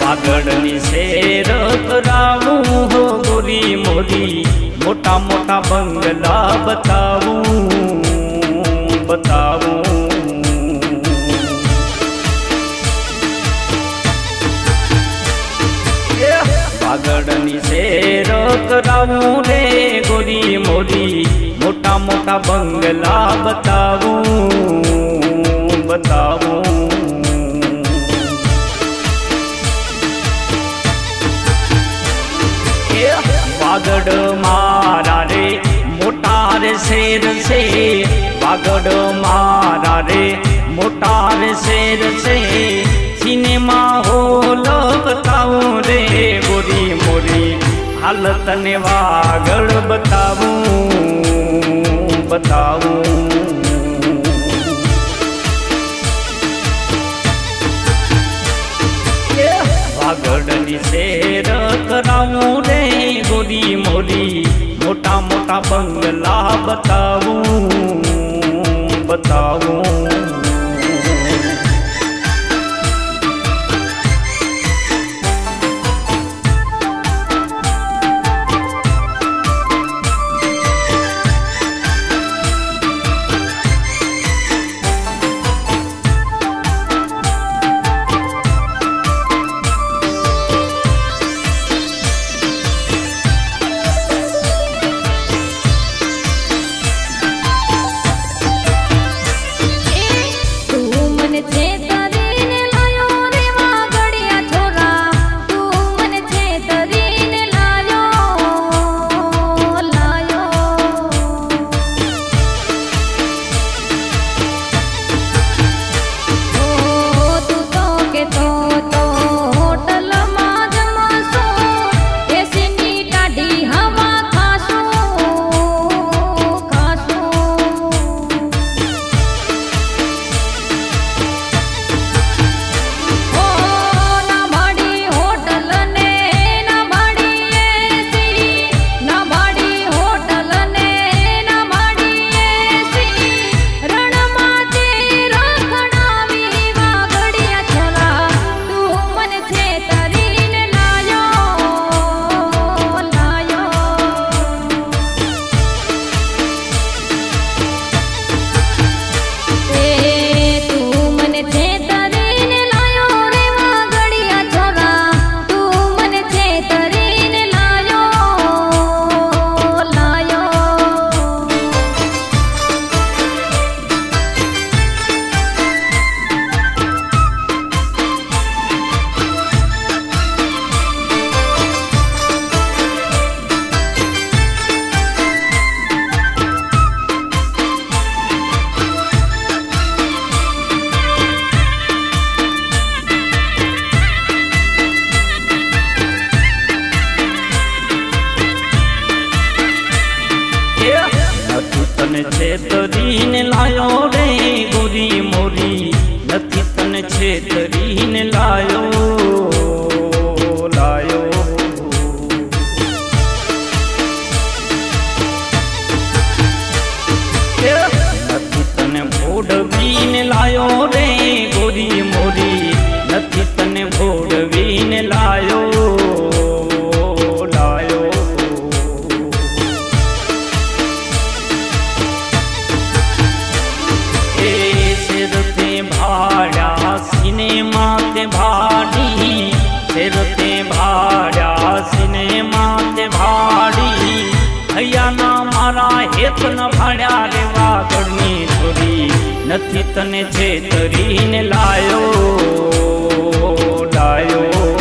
पागड़नी शेर कराऊं हो गोरी मोरी, मोटा मोटा बंगला बताऊं बताऊं। पागड़नी शेर कराऊं रे गोरी मोरी, मोटा मोटा बंगला बताऊं बताऊं। पागड़ मारा रे मोटा रे शेर से, पागड़ मारा रे मोटा रे शेर से, सिनेमा हॉल बताऊं रे गोरी मोरी, हालत ने वागड़ बताऊं बताऊं। पागड़नी शेर कराऊं रे गोरी मोरी, मोटा मोटा बंगला बताऊं बताऊं। छेतरीने लायो रे गोरी मोरी, नथी तने छेतरीने लायो लायो। नथी तने भोडवीने लायो रे गोरी मोरी, नथी तने भोडवीने लायो सिनेमा ते भाड़ी મારા હેત ન ભાડ્યા રે વાગડની છોરી નથી તને છેતરીને લાયો ડાયો